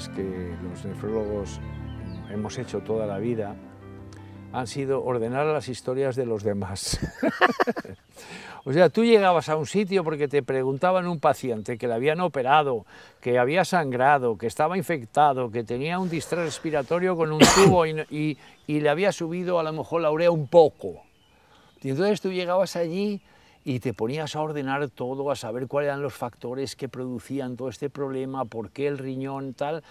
cosas que los nefrólogos hemos hecho toda la vida han sido ordenar las historias de los demás. O sea, tú llegabas a un sitio porque te preguntaban un paciente que le habían operado, que había sangrado, que estaba infectado, que tenía un distrés respiratorio con un tubo y le había subido a lo mejor la urea un poco. Y entonces tú llegabas allí y te ponías a ordenar todo, a saber cuáles eran los factores que producían todo este problema, por qué el riñón, tal.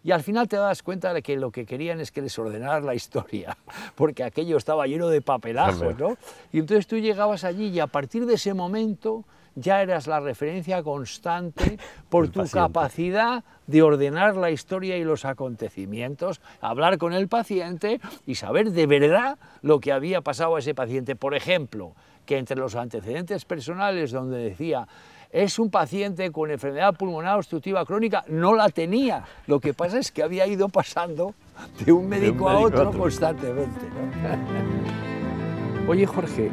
Y al final te das cuenta de que lo que querían es que les ordenaras la historia, porque aquello estaba lleno de papelazos, ¿no? Y entonces tú llegabas allí y a partir de ese momento ya eras la referencia constante por tu capacidad de ordenar la historia y los acontecimientos, hablar con el paciente y saber de verdad lo que había pasado a ese paciente. Por ejemplo, que entre los antecedentes personales donde decía es un paciente con enfermedad pulmonar obstructiva crónica, no la tenía. Lo que pasa es que había ido pasando de un médico a otro constantemente, ¿no? Oye, Jorge,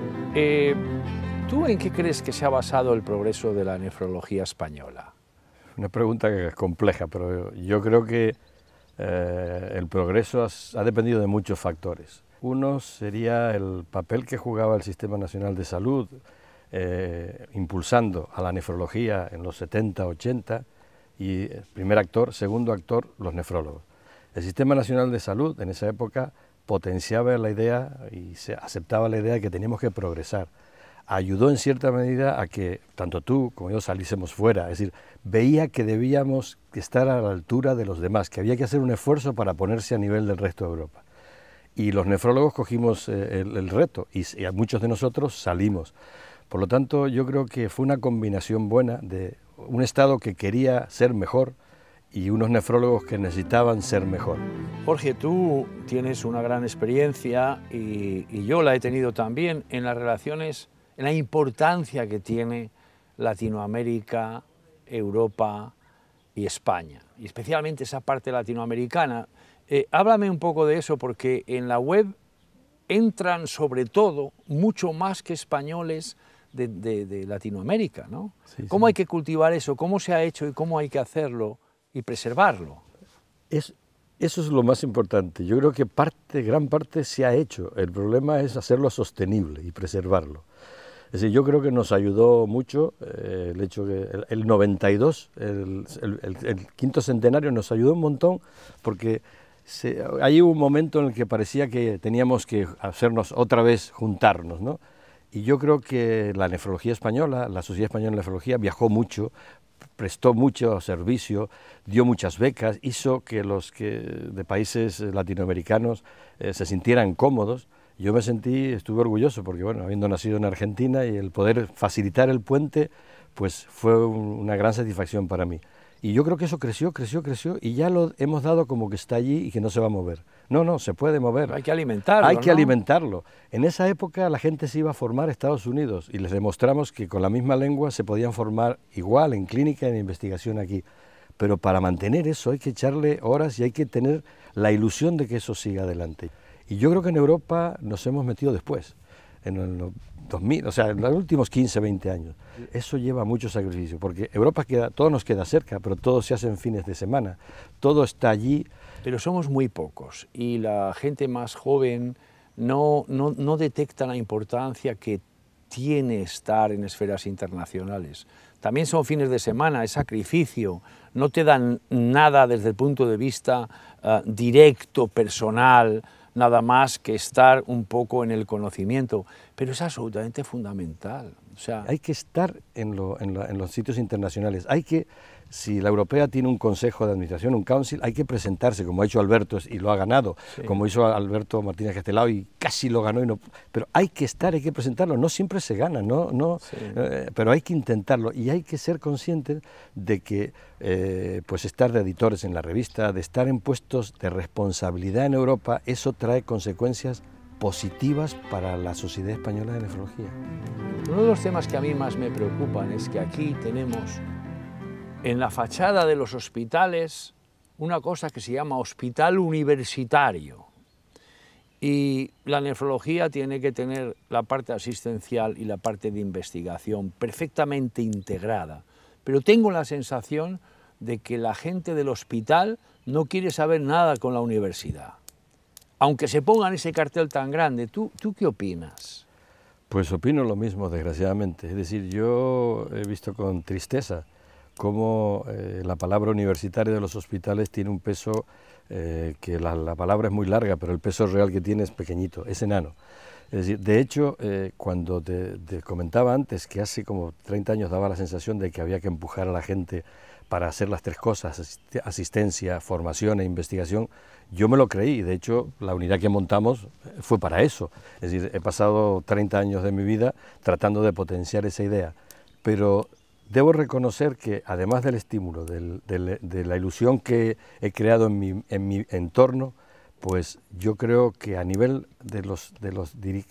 ¿tú en qué crees que se ha basado el progreso de la nefrología española? Una pregunta compleja, pero yo creo que el progreso ha dependido de muchos factores. Uno sería el papel que jugaba el Sistema Nacional de Salud, impulsando a la nefrología en los 70, 80, y primer actor, segundo actor, los nefrólogos. El Sistema Nacional de Salud en esa época potenciaba la idea y se aceptaba la idea de que teníamos que progresar. Ayudó en cierta medida a que tanto tú como yo saliésemos fuera, es decir, veía que debíamos estar a la altura de los demás, que había que hacer un esfuerzo para ponerse a nivel del resto de Europa. Y los nefrólogos cogimos el reto y a muchos de nosotros salimos. Por lo tanto, yo creo que fue una combinación buena de un Estado que quería ser mejor y unos nefrólogos que necesitaban ser mejor. Jorge, tú tienes una gran experiencia y yo la he tenido también en las relaciones, en la importancia que tiene Latinoamérica, Europa y España, y especialmente esa parte latinoamericana. Háblame un poco de eso, porque en la web entran sobre todo mucho más que españoles de Latinoamérica, ¿no? Sí, ¿Cómo sí. hay que cultivar eso? ¿Cómo se ha hecho y cómo hay que hacerlo y preservarlo? Eso es lo más importante. Yo creo que gran parte se ha hecho. El problema es hacerlo sostenible y preservarlo. Es decir, yo creo que nos ayudó mucho el hecho que el 92, el quinto centenario, nos ayudó un montón porque ahí hubo un momento en el que parecía que teníamos que hacernos otra vez, juntarnos, ¿no? Y yo creo que la nefrología española, la Sociedad Española de Nefrología, viajó mucho, prestó mucho servicio, dio muchas becas, hizo que los de países latinoamericanos se sintieran cómodos. Yo estuve orgulloso porque, bueno, habiendo nacido en Argentina y el poder facilitar el puente, pues fue una gran satisfacción para mí. Y yo creo que eso creció y ya lo hemos dado como que está allí y que no se va a mover. No, se puede mover. Hay que alimentarlo, Hay que ¿no? alimentarlo. En esa época la gente se iba a formar a Estados Unidos y les demostramos que con la misma lengua se podían formar igual en clínica y en investigación aquí. Pero para mantener eso hay que echarle horas y hay que tener la ilusión de que eso siga adelante. Y yo creo que en Europa nos hemos metido después, en el 2000, o sea, en los últimos 15, 20 años. Eso lleva mucho sacrificio, porque Europa todo nos queda cerca, pero todo se hace en fines de semana, todo está allí. Pero somos muy pocos y la gente más joven no detecta la importancia que tiene estar en esferas internacionales. También son fines de semana, es sacrificio, no te dan nada desde el punto de vista directo, personal, nada más que estar un poco en el conocimiento, pero es absolutamente fundamental. O sea, hay que estar en los sitios internacionales, si la europea tiene un consejo de administración, un council, hay que presentarse, como ha hecho Alberto y lo ha ganado, sí, como hizo Alberto Martínez Castelao y casi lo ganó, pero hay que estar, hay que presentarlo, no siempre se gana, sí, pero hay que intentarlo y hay que ser conscientes de que pues estar de editores en la revista, de estar en puestos de responsabilidad en Europa, eso trae consecuencias positivas para la Sociedad Española de Nefrología. Uno de los temas que a mí más me preocupan es que aquí tenemos en la fachada de los hospitales una cosa que se llama hospital universitario, y la nefrología tiene que tener la parte asistencial y la parte de investigación perfectamente integrada, pero tengo la sensación de que la gente del hospital no quiere saber nada con la universidad, aunque se pongan ese cartel tan grande. ¿Tú qué opinas? Pues opino lo mismo, desgraciadamente. Es decir, yo he visto con tristeza cómo la palabra universitaria de los hospitales tiene un peso, que la palabra es muy larga, pero el peso real que tiene es pequeñito, es enano. Es decir, de hecho, cuando te comentaba antes que hace como 30 años daba la sensación de que había que empujar a la gente para hacer las tres cosas, asistencia, formación e investigación, yo me lo creí. De hecho, la unidad que montamos fue para eso. Es decir, he pasado 30 años de mi vida tratando de potenciar esa idea, pero debo reconocer que además del estímulo, de la ilusión que he creado en mi entorno, pues yo creo que a nivel de los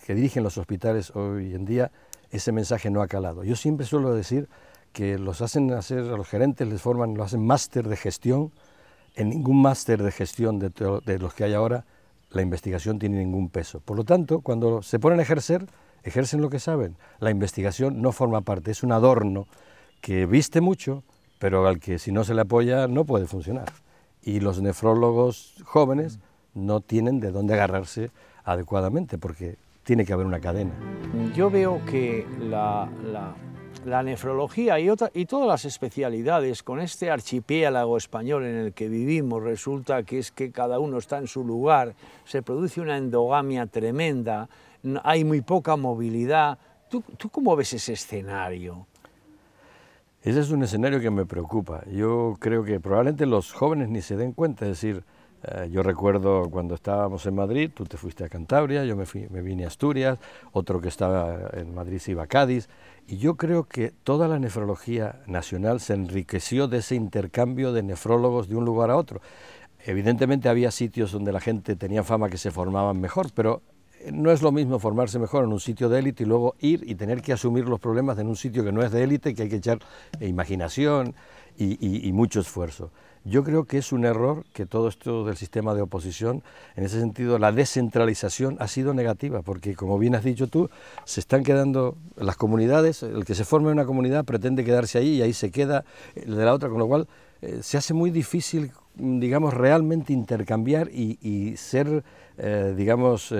que dirigen los hospitales hoy en día, ese mensaje no ha calado. Yo siempre suelo decir que los hacen hacer, a los gerentes lo hacen máster de gestión. En ningún máster de gestión de los que hay ahora, la investigación tiene ningún peso. Por lo tanto, cuando se ponen a ejercer, ejercen lo que saben. La investigación no forma parte, es un adorno que viste mucho, pero al que si no se le apoya no puede funcionar. Y los nefrólogos jóvenes no tienen de dónde agarrarse adecuadamente, porque tiene que haber una cadena. Yo veo que la nefrología y todas las especialidades, con este archipiélago español en el que vivimos, resulta que es que cada uno está en su lugar, se produce una endogamia tremenda, hay muy poca movilidad. ¿Tú cómo ves ese escenario? Ese es un escenario que me preocupa. Yo creo que probablemente los jóvenes ni se den cuenta, es decir, yo recuerdo cuando estábamos en Madrid, tú te fuiste a Cantabria, yo me vine a Asturias, otro que estaba en Madrid se iba a Cádiz, y yo creo que toda la nefrología nacional se enriqueció de ese intercambio de nefrólogos de un lugar a otro. Evidentemente había sitios donde la gente tenía fama que se formaban mejor, pero no es lo mismo formarse mejor en un sitio de élite y luego ir y tener que asumir los problemas en un sitio que no es de élite, que hay que echar imaginación y mucho esfuerzo. Yo creo que es un error que todo esto del sistema de oposición, en ese sentido la descentralización ha sido negativa, porque como bien has dicho tú, se están quedando las comunidades, el que se forme en una comunidad pretende quedarse ahí y ahí se queda el de la otra, con lo cual se hace muy difícil, digamos, realmente intercambiar y ser, digamos,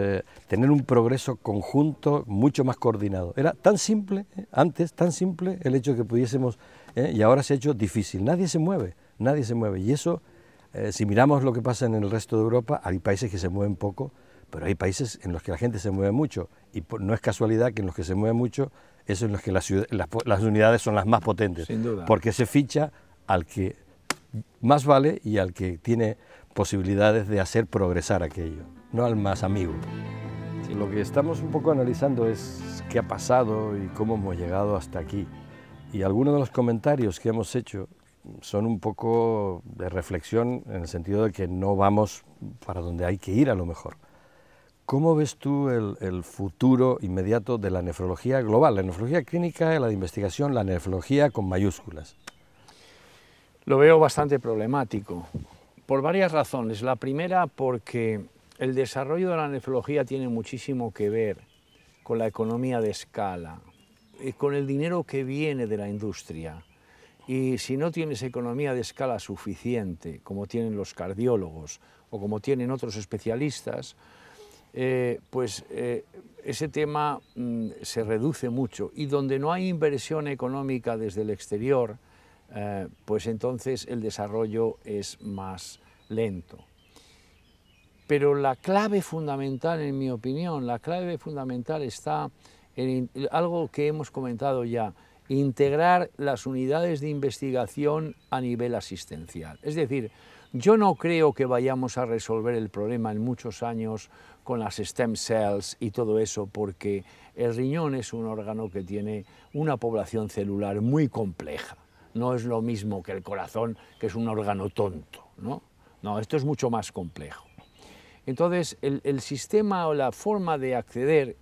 tener un progreso conjunto mucho más coordinado. Era tan simple, antes, tan simple el hecho de que pudiésemos, y ahora se ha hecho difícil, nadie se mueve, y eso, si miramos lo que pasa en el resto de Europa, hay países que se mueven poco, pero hay países en los que la gente se mueve mucho, y no es casualidad que en los que se mueve mucho, eso en los que las unidades son las más potentes, sin duda, porque se ficha al que más vale y al que tiene posibilidades de hacer progresar aquello, no al más amigo. Sí. Lo que estamos un poco analizando es qué ha pasado y cómo hemos llegado hasta aquí. Y algunos de los comentarios que hemos hecho son un poco de reflexión en el sentido de que no vamos para donde hay que ir a lo mejor. ¿Cómo ves tú el futuro inmediato de la nefrología global, la nefrología clínica, la de investigación, la nefrología con mayúsculas? Lo veo bastante problemático, por varias razones. La primera, porque el desarrollo de la nefrología tiene muchísimo que ver con la economía de escala, con el dinero que viene de la industria. Y si no tienes economía de escala suficiente, como tienen los cardiólogos o como tienen otros especialistas, ese tema se reduce mucho. Y donde no hay inversión económica desde el exterior, pues entonces el desarrollo es más lento. Pero la clave fundamental, en mi opinión, la clave fundamental está en algo que hemos comentado ya: integrar las unidades de investigación a nivel asistencial. Es decir, yo no creo que vayamos a resolver el problema en muchos años con las stem cells y todo eso, porque el riñón es un órgano que tiene una población celular muy compleja. No es lo mismo que el corazón, que es un órgano tonto, ¿no? No, esto es mucho más complejo. Entonces, el sistema o la forma de acceder,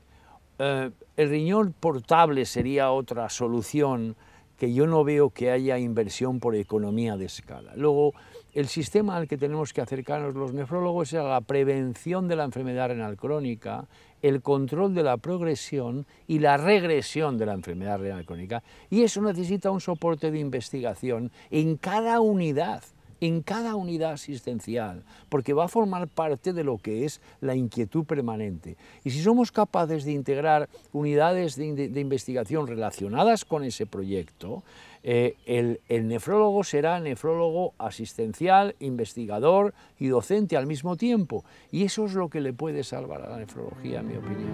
el riñón portable sería otra solución, que yo no veo que haya inversión por economía de escala. Luego, el sistema al que tenemos que acercarnos los nefrólogos es a la prevención de la enfermedad renal crónica, el control de la progresión y la regresión de la enfermedad renal crónica, y eso necesita un soporte de investigación en cada unidad asistencial, porque va a formar parte de lo que es la inquietud permanente. Y si somos capaces de integrar unidades de investigación relacionadas con ese proyecto, el nefrólogo será nefrólogo asistencial, investigador y docente al mismo tiempo. Y eso es lo que le puede salvar a la nefrología, en mi opinión.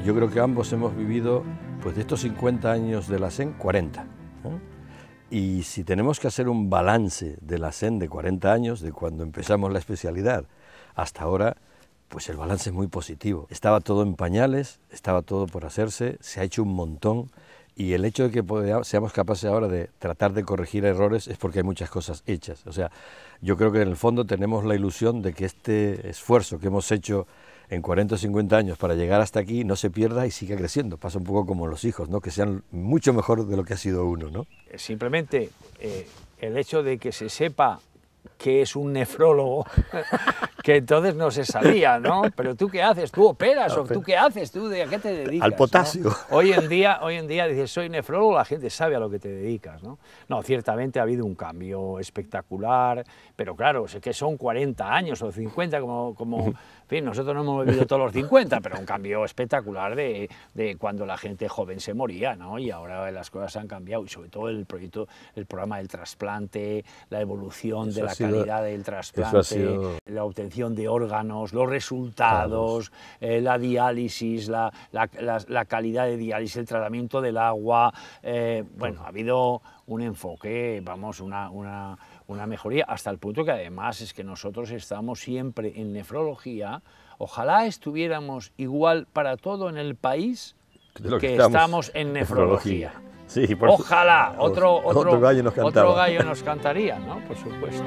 Yo creo que ambos hemos vivido, pues de estos 50 años de la SEN, 40. Y si tenemos que hacer un balance de la SEN de 40 años, de cuando empezamos la especialidad hasta ahora, pues el balance es muy positivo. Estaba todo en pañales, estaba todo por hacerse, se ha hecho un montón, y el hecho de que seamos capaces ahora de tratar de corregir errores es porque hay muchas cosas hechas. O sea, yo creo que en el fondo tenemos la ilusión de que este esfuerzo que hemos hecho en 40 o 50 años para llegar hasta aquí no se pierda y siga creciendo. Pasa un poco como los hijos, ¿no? Que sean mucho mejor de lo que ha sido uno, ¿no? Simplemente el hecho de que se sepa que es un nefrólogo, que entonces no se sabía, ¿no? Pero ¿tú qué haces? ¿Tú operas? ¿O tú qué haces? ¿Tú de a qué te dedicas? Al potasio. ¿No? Hoy en día dices, soy nefrólogo, la gente sabe a lo que te dedicas, ¿no? No, ciertamente ha habido un cambio espectacular, pero claro, sé que son 40 años o 50, en fin, nosotros no hemos vivido todos los 50, pero un cambio espectacular de cuando la gente joven se moría, ¿no? Y ahora las cosas han cambiado, y sobre todo el programa del trasplante, la evolución de la calidad del trasplante, la obtención de órganos, los resultados, la diálisis, la calidad de diálisis, el tratamiento del agua. Bueno, ha habido un enfoque, vamos, una mejoría, hasta el punto que además es que nosotros estamos siempre en nefrología. Ojalá estuviéramos igual para todo en el país que estamos en nefrología. Sí, ojalá, otro gallo nos cantaría, ¿no? Por supuesto.